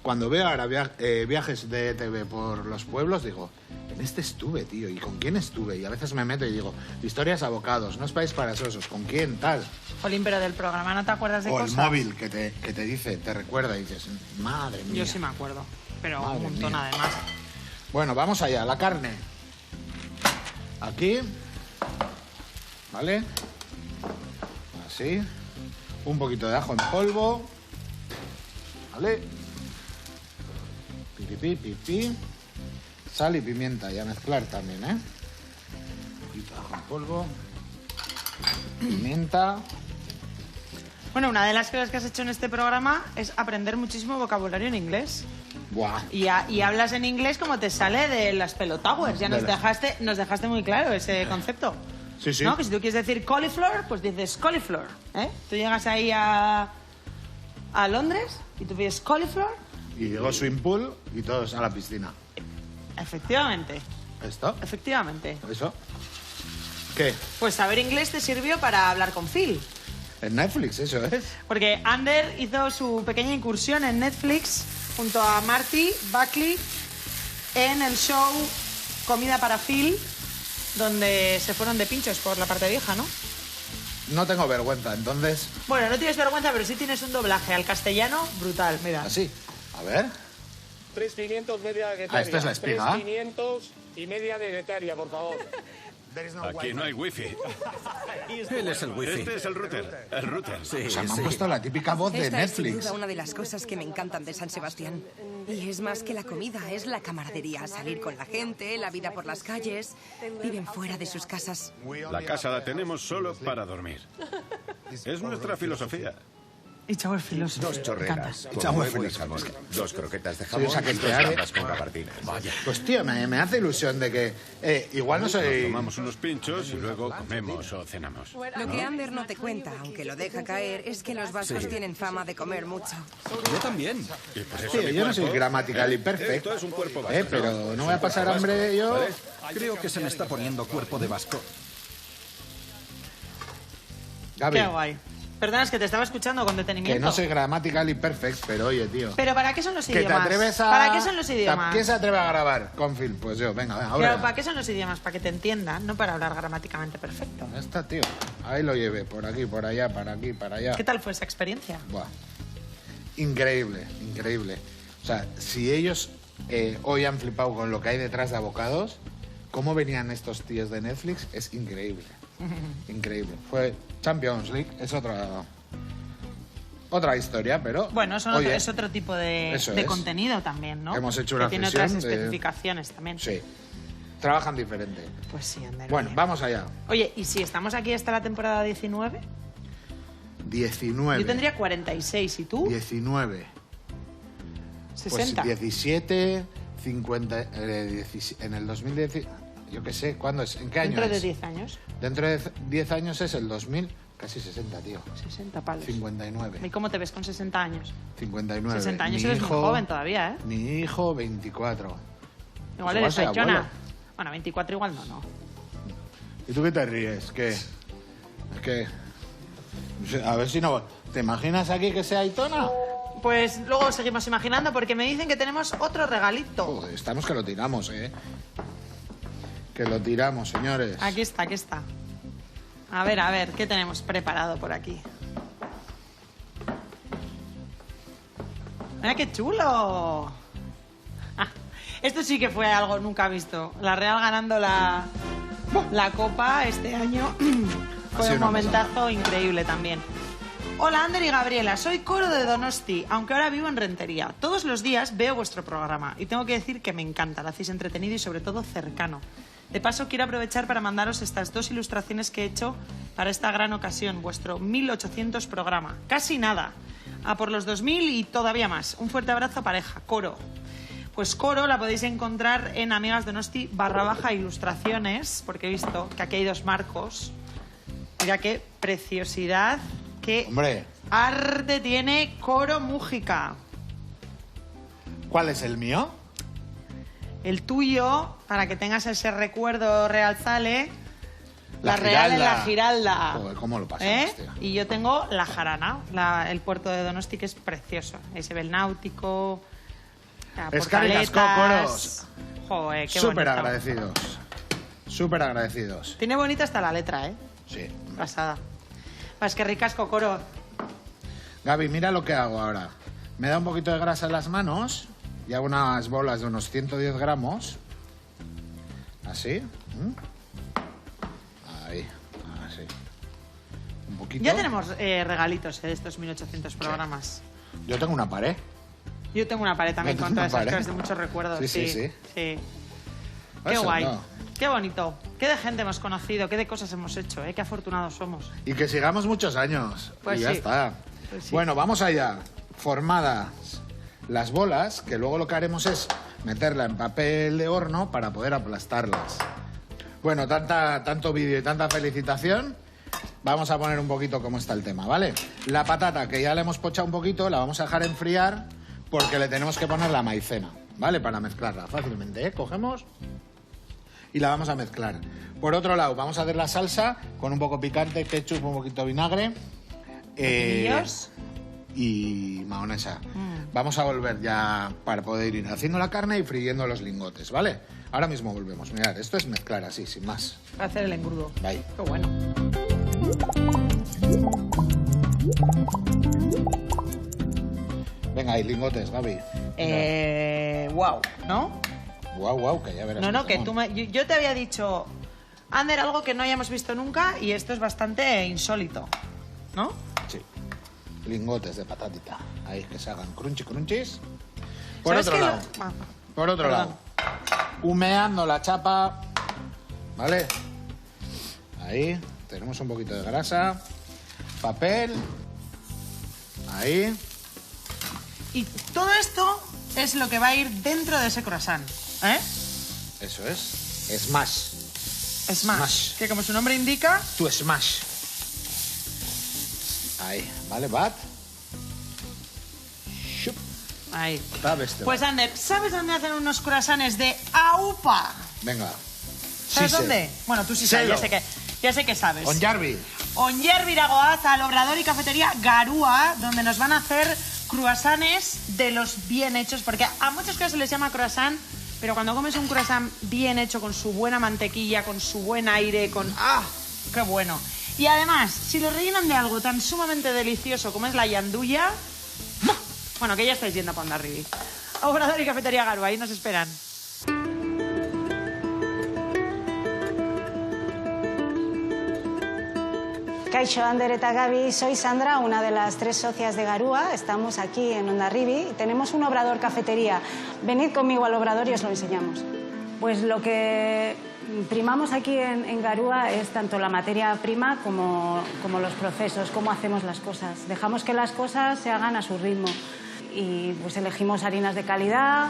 Cuando veo ahora viajes de TV por los pueblos, digo, en este estuve, tío, ¿y con quién estuve? Y a veces me meto y digo, historias abocados, no es país para sosos, ¿con quién, tal? Jolín, pero del programa no te acuerdas de cosas. O el móvil que te dice, te recuerda y dices, madre mía. Yo sí me acuerdo, pero Madre un montón mía. además. Bueno, vamos allá, la carne. Aquí, ¿vale? Así. Un poquito de ajo en polvo. ¿Vale? Pipi. Sal y pimienta y a mezclar también, ¿eh? Un poquito de ajo en polvo. Pimienta. Bueno, una de las cosas que has hecho en este programa es aprender muchísimo vocabulario en inglés. Buah. Y hablas en inglés como te sale de las pelotowers. Ya nos dejaste muy claro ese concepto. Sí, sí. ¿No? Que si tú quieres decir cauliflower, pues dices cauliflower. ¿Eh? Tú llegas ahí a Londres y tú pides cauliflower. Y llegó swim pool y todos a la piscina. Efectivamente. ¿Esto? Efectivamente. ¿Eso? ¿Qué? Pues saber inglés te sirvió para hablar con Phil. En Netflix, eso es. Porque Ander hizo su pequeña incursión en Netflix junto a Marty Buckley en el show Comida para Phil, donde se fueron de pinchos por la parte vieja, ¿no? No tengo vergüenza, entonces... Bueno, no tienes vergüenza, pero sí tienes un doblaje al castellano brutal, mira. ¿Así? A ver. 3.500 media de Getaria. esta es la espiga. 3.500 y media de Getaria, por favor. Aquí no hay wifi. Él es el wifi. Este es el router. El router. Sí, o sea, me han puesto la típica voz de Esta es sin Netflix. duda una de las cosas que me encantan de San Sebastián. Y es más que la comida, es la camaradería, salir con la gente, la vida por las calles. Viven fuera de sus casas. La casa la tenemos solo para dormir. Es nuestra filosofía. Y chavo filósofo. Dos chorreras. Encanta. Con huevo y jamón. Dos croquetas de Sí, jamón o sea, que y dos te haré- gambas con gabardines. Vaya. Pues tío, me hace ilusión de que... igual no Nos soy... tomamos unos pinchos y luego comemos o cenamos. Lo que Ander no te cuenta, aunque lo deja caer, es que los vascos Sí. tienen fama de comer mucho. Yo también. Y por eso Sí, mi yo no soy cuerpo, grammatical perfect. Esto es un cuerpo vasco. Pero no voy a Es un pasar cuerpo hambre vasco, yo... ¿vale? Creo que se me está poniendo cuerpo de vasco. Gaby, Qué guay. Perdona, es que te estaba escuchando con detenimiento. que no soy grammatical perfect, pero oye, tío... Pero ¿para qué son los Que te idiomas? atreves a... ¿Para qué son los idiomas? ¿Quién se atreve a grabar con Phil? Pues yo, venga, Pero ahora. ¿para qué son los idiomas? Para que te entiendan, no para hablar gramáticamente perfecto. Ya está, tío. Ahí lo llevé, por aquí, por allá, para aquí, para allá. ¿Qué tal fue esa experiencia? Buah. Increíble, increíble. O sea, si ellos hoy han flipado con lo que hay detrás de Abocados, cómo venían estos tíos de Netflix, es increíble. Increíble. Fue Champions League, es otra historia, pero... Bueno, oye, es otro tipo de eso es. contenido también, ¿no? Hemos hecho que una tiene fusión otras de- especificaciones también. Sí. Trabajan diferente. Pues sí, Ander. Bueno, vamos allá. Oye, ¿y si estamos aquí hasta la temporada 19? 19. Yo tendría 46, ¿y tú? 19. 60. Pues 17, 50... en el 2010... Yo qué sé, ¿cuándo es? ¿En qué año Dentro de es? 10 años. Dentro de 10 años es el 2000... Casi 60, tío. 60 palos. 59. ¿Y cómo te ves con 60 años? 59. 60 años Mi eres muy hijo- joven todavía, ¿eh? Mi hijo, 24. Igual Pues eres soy fechona. abuelo. Bueno, 24 igual no. ¿Y tú qué te ríes? ¿Qué? Es que... A ver si no... ¿Te imaginas aquí que sea Aitona? Pues luego seguimos imaginando porque me dicen que tenemos otro regalito. Joder, estamos que lo tiramos, ¿eh? Que lo tiramos, señores. Aquí está. A ver, ¿qué tenemos preparado por aquí? ¡Mira qué chulo! Esto sí que fue algo nunca visto. La Real ganando la Copa este año fue un momentazo increíble también. Hola, Ander y Gabriela. Soy Coro de Donosti, aunque ahora vivo en Rentería. Todos los días veo vuestro programa y tengo que decir que me encanta. Lo hacéis entretenido y sobre todo cercano. De paso, quiero aprovechar para mandaros estas 2 ilustraciones que he hecho para esta gran ocasión, vuestro 1800 programa. Casi nada. A por los 2000 y todavía más. Un fuerte abrazo, pareja. Coro. Pues Coro la podéis encontrar en amigasdonosti_ilustraciones, porque he visto que aquí hay 2 marcos. Mira qué preciosidad, qué arte tiene Coro Mújica. ¿Cuál es el mío? El tuyo, para que tengas ese recuerdo realzale, La Real en la Giralda. Giralda. Joder, ¿cómo lo pasamos, tío? Y yo tengo la Jarana, el puerto de Donosti, que es precioso. Ahí se ve el náutico, Coros. Joder, qué Súper bonito. agradecidos. Súper agradecidos. Tiene bonita hasta la letra, ¿eh? Sí. Pasada. Es que ricasco, Coro. Gaby, mira lo que hago ahora. Me da un poquito de grasa en las manos y hago unas bolas de unos 110 gramos. Así. Ahí. Así. Un poquito. Ya tenemos regalitos de estos 1800 programas. Yo tengo una pared. Yo tengo una pared también Yo con tengo todas una esas pared. cosas de muchos recuerdos. Sí. Sí. Qué Eso, guay. no. Qué bonito. Qué de gente hemos conocido, qué de cosas hemos hecho, ¿eh? Qué afortunados somos. Y que sigamos muchos años. Pues y ya sí. está. Pues sí. Bueno, vamos allá. Formadas las bolas, que luego lo que haremos es meterla en papel de horno para poder aplastarlas. Bueno, tanto vídeo y tanta felicitación. Vamos a poner un poquito cómo está el tema, ¿vale? La patata, que ya la hemos pochado un poquito, la vamos a dejar enfriar porque le tenemos que poner la maicena, ¿vale? Para mezclarla fácilmente, ¿eh? Cogemos y la vamos a mezclar. Por otro lado, vamos a hacer la salsa con un poco picante, ketchup, un poquito de vinagre. ¿Pepinillos? Y mahonesa. Vamos a volver ya para poder ir haciendo la carne y friendo los lingotes, ¿vale? Ahora mismo volvemos. Mirad, esto es mezclar así, sin más. Para hacer el engrudo. Bye. Qué bueno. Venga, hay lingotes, Gaby. Wow, ¿no? Guau, que ya verás. No, el que jamón. yo te había dicho, Ander, algo que no hayamos visto nunca y esto es bastante insólito, ¿no? Sí. Lingotes de patatita. Ahí, que se hagan crunchis. Por ¿Sabes otro qué? lado. Por otro lado. Humeando la chapa. ¿Vale? Ahí. Tenemos un poquito de grasa. Papel. Ahí. Y todo esto es lo que va a ir dentro de ese croissant, ¿eh? Eso es. Smash. Smash. Que como su nombre indica... Tu smash. Ahí, ¿vale? Bat. Shup. Ahí. ¿Sabes? Pues Ander, ¿sabes dónde hacen unos croissants de AUPA? Venga. ¿Sabes Sí sé. dónde? Bueno, tú sí sabes, Sélo. ya sé que sabes. Onjarbi. Onjerbi Iragoaz, al Obrador y Cafetería Garúa, donde nos van a hacer croissants de los bien hechos, porque a muchas cosas se les llama croissant, pero cuando comes un croissant bien hecho, con su buena mantequilla, con su buen aire, con... ¡ah! ¡Qué bueno! Y además, si lo rellenan de algo tan sumamente delicioso como es la yanduya... Bueno, que ya estáis yendo a Ondarribi. Obrador y Cafetería Garúa, ahí nos esperan. Kaixo, Ander eta Gaby, soy Sandra, una de las 3 socias de Garúa. Estamos aquí en Ondarribi y tenemos un obrador cafetería. Venid conmigo al obrador y os lo enseñamos. Pues lo que primamos aquí en Garúa es tanto la materia prima como los procesos, cómo hacemos las cosas. Dejamos que las cosas se hagan a su ritmo y pues elegimos harinas de calidad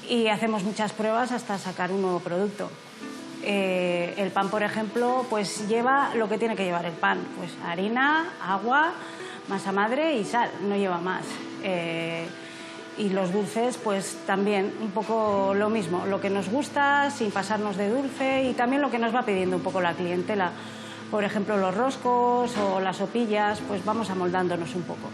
y hacemos muchas pruebas hasta sacar un nuevo producto. El pan, por ejemplo, pues lleva lo que tiene que llevar el pan, pues harina, agua, masa madre y sal, no lleva más. Y los dulces, pues también un poco lo mismo, lo que nos gusta sin pasarnos de dulce y también lo que nos va pidiendo un poco la clientela. Por ejemplo, los roscos o las sopillas, pues vamos amoldándonos un poco.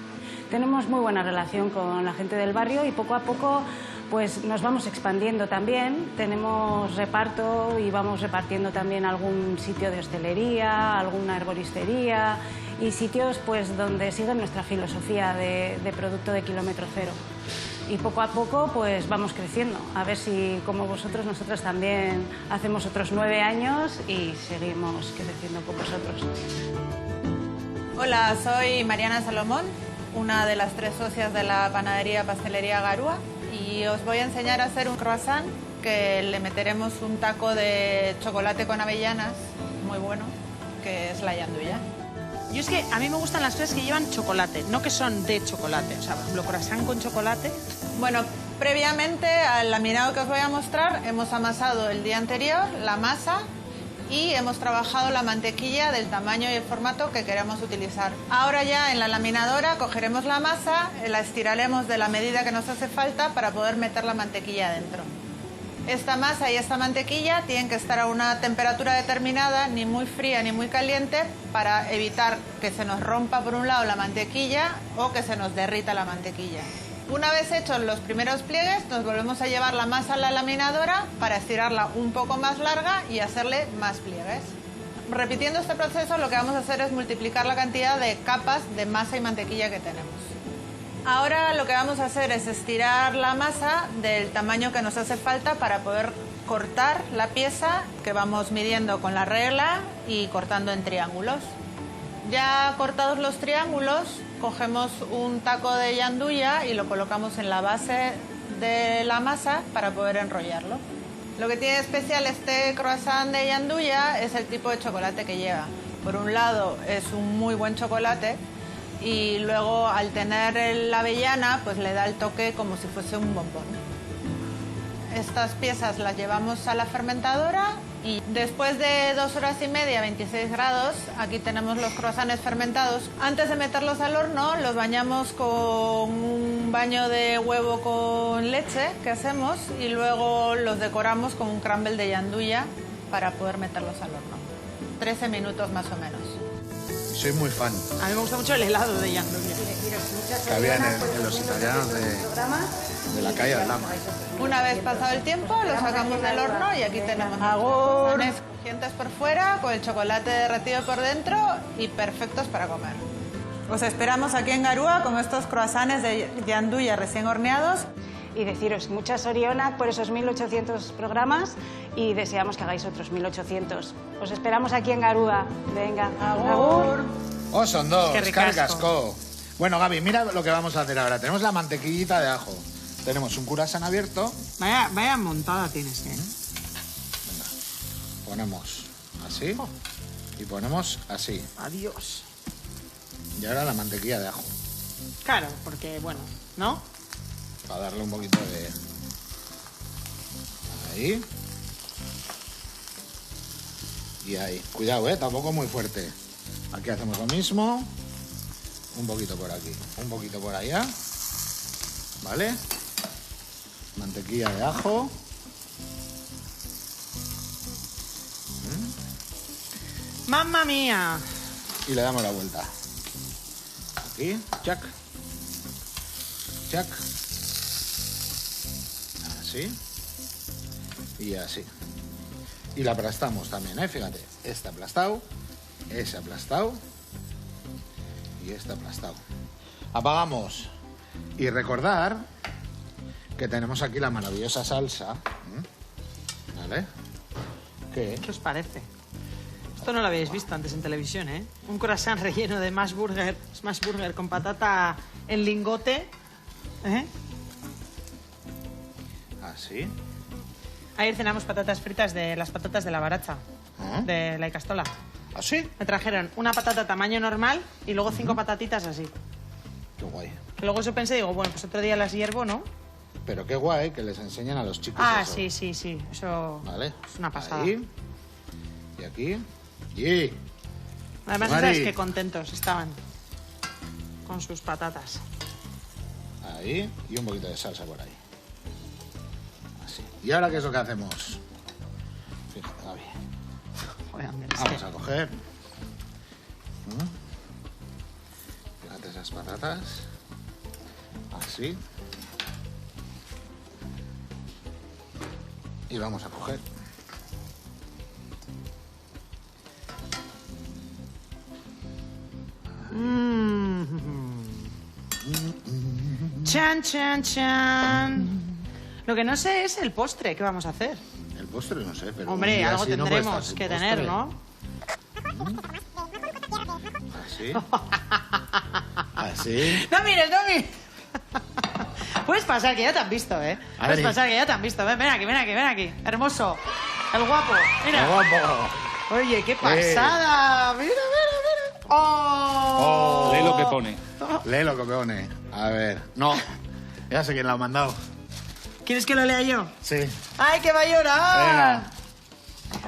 Tenemos muy buena relación con la gente del barrio y poco a poco pues nos vamos expandiendo también. Tenemos reparto y vamos repartiendo también algún sitio de hostelería, alguna herboristería y sitios pues donde siguen nuestra filosofía de producto de kilómetro cero. Y poco a poco pues vamos creciendo, a ver si como vosotros, nosotros también hacemos otros 9 años y seguimos creciendo con vosotros. Hola, soy Mariana Salomón, una de las 3 socias de la panadería Pastelería Garúa y os voy a enseñar a hacer un croissant que le meteremos un taco de chocolate con avellanas, muy bueno, que es la yanduya. Yo es que a mí me gustan las cosas que llevan chocolate, no que son de chocolate. O sea, por ejemplo, croissant con chocolate. Bueno, previamente al laminado que os voy a mostrar, hemos amasado el día anterior la masa y hemos trabajado la mantequilla del tamaño y el formato que queremos utilizar. Ahora ya en la laminadora cogeremos la masa, la estiraremos de la medida que nos hace falta para poder meter la mantequilla dentro. Esta masa y esta mantequilla tienen que estar a una temperatura determinada, ni muy fría ni muy caliente, para evitar que se nos rompa por un lado la mantequilla o que se nos derrita la mantequilla. Una vez hechos los primeros pliegues, nos volvemos a llevar la masa a la laminadora para estirarla un poco más larga y hacerle más pliegues. Repitiendo este proceso, lo que vamos a hacer es multiplicar la cantidad de capas de masa y mantequilla que tenemos. Ahora lo que vamos a hacer es estirar la masa del tamaño que nos hace falta para poder cortar la pieza que vamos midiendo con la regla y cortando en triángulos. Ya cortados los triángulos, cogemos un taco de yanduya y lo colocamos en la base de la masa para poder enrollarlo. Lo que tiene especial este croissant de yanduya es el tipo de chocolate que lleva. Por un lado es un muy buen chocolate y luego al tener la avellana pues le da el toque como si fuese un bombón. Estas piezas las llevamos a la fermentadora y después de 2 horas y media, 26 grados, aquí tenemos los croissants fermentados. Antes de meterlos al horno los bañamos con un baño de huevo con leche que hacemos y luego los decoramos con un crumble de yanduya para poder meterlos al horno. 13 minutos más o menos. Soy muy fan. A mí me gusta mucho el helado de yanduya. Que había en los italianos de la calle Aldama. Una vez pasado el tiempo, lo sacamos del horno y aquí tenemos los croissants crujientes por fuera, con el chocolate derretido por dentro y perfectos para comer. Os esperamos aquí en Garúa con estos croissants de yanduya recién horneados. Y deciros muchas Sorionak por esos 1800 programas y deseamos que hagáis otros 1800. Os esperamos aquí en Garúa. Venga, agur. Oh, son dos, Qué ricasco. cargasco. Bueno, Gaby, mira lo que vamos a hacer ahora. Tenemos la mantequillita de ajo. Tenemos un croissant abierto. Vaya montada tienes, ¿eh? Venga, ponemos así y ponemos así. Adiós. Y ahora la mantequilla de ajo. Claro, porque, bueno, ¿no? Para darle un poquito de... Ahí. Y ahí. Cuidado, tampoco muy fuerte. Aquí hacemos lo mismo. Un poquito por aquí. Un poquito por allá. ¿Vale? Mantequilla de ajo. ¡Mamma mía! Y le damos la vuelta. Aquí. Chac. Chac. Así. Y así. Y la aplastamos también, fíjate. Este aplastado, ese aplastado y este aplastado. Apagamos. Y recordar que tenemos aquí la maravillosa salsa. ¿Vale? ¿Qué os parece? Esto no lo habéis visto antes en televisión, ¿eh? Un croissant relleno de smash burger con patata en lingote. ¿Eh? Así. Ayer cenamos patatas fritas de las patatas de la baracha, de la Icastola. ¿Así? Me trajeron una patata tamaño normal y luego 5 patatitas así. Qué guay. Luego eso pensé, digo, bueno, pues otro día las hiervo, ¿no? Pero qué guay que les enseñan a los chicos eso. Sí. Eso Vale. es una pasada. Ahí. Y aquí. Y... Además, Mari. sabes qué contentos estaban con sus patatas. Ahí. Y un poquito de salsa por ahí. Así. ¿Y ahora qué es lo que hacemos? Fíjate, Gaby. Vamos a coger. Fíjate esas patatas. Así. Y vamos a coger. Chan, chan, chan. Lo que no sé es el postre que vamos a hacer. El postre no sé, pero... Hombre, algo tendremos que tener, ¿no? Así. Así. No mires, no mires. Puedes pasar, que ya te han visto, ¿eh? Puedes pasar, que ya te han visto. Ven aquí, ven aquí, ven aquí. Hermoso. El guapo. Mira. El guapo. Oye, qué pasada. Mira, mira, mira. ¡Oh! Lee lo que pone. Lee lo que pone. A ver. No. Ya sé quién lo ha mandado. ¿Quieres que lo lea yo? Sí. ¡Ay, que va a llorar! Venga.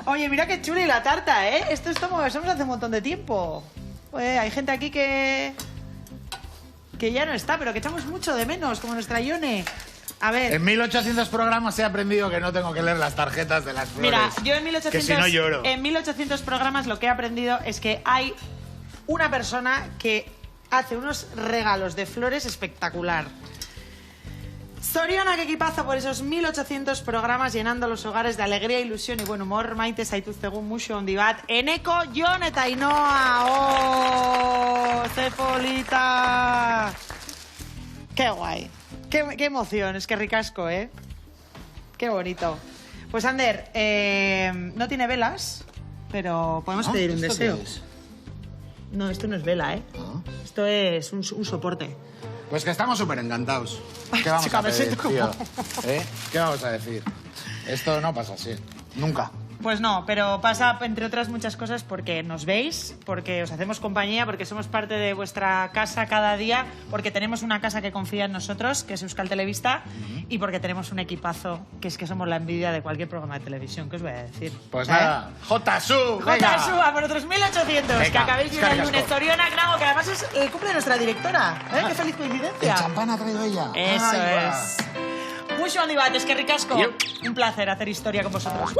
Oye, mira qué chula y la tarta, ¿eh? Esto estamos hace un montón de tiempo. Hay gente aquí que ya no está, pero que echamos mucho de menos, como nuestra Ione. A ver. En 1800 programas he aprendido que no tengo que leer las tarjetas de las flores. Mira, yo en 1800, que si no lloro. En 1800 programas lo que he aprendido es que hay una persona que hace unos regalos de flores espectacular. Zorionak equipazo por esos 1800 programas llenando los hogares de alegría, ilusión y buen humor. Maite zaituztegun muxo handi bat. Eneko, Jon eta Ainhoa. ¡Oh! ¡Cepolita! ¡Qué guay! ¡Qué emoción! Es que ricasco, ¿eh? ¡Qué bonito! Pues, Ander, no tiene velas, pero podemos pedir un deseo. ¿Qué es? No, esto no es vela, ¿eh? Esto es un soporte. Pues que estamos súper encantados. ¿Qué vamos a pedir, tío? ¿Qué vamos a decir? Esto no pasa así. Nunca. Pues no, pero pasa, entre otras muchas cosas, porque nos veis, porque os hacemos compañía, porque somos parte de vuestra casa cada día, porque tenemos una casa que confía en nosotros, que es Euskal Telebista, y porque tenemos un equipazo, que es que somos la envidia de cualquier programa de televisión. ¿Qué os voy a decir? Pues nada, JSU, venga. JSU, a por otros 1800, venga, que acabéis bien el casco. lunes. Zorionak, Nago, que además es el cumple de nuestra directora. ¡Qué feliz coincidencia! El champán ha traído ella. Eso Ay, es. Mucho handi bat, es que ricasco. Un placer hacer historia con vosotros.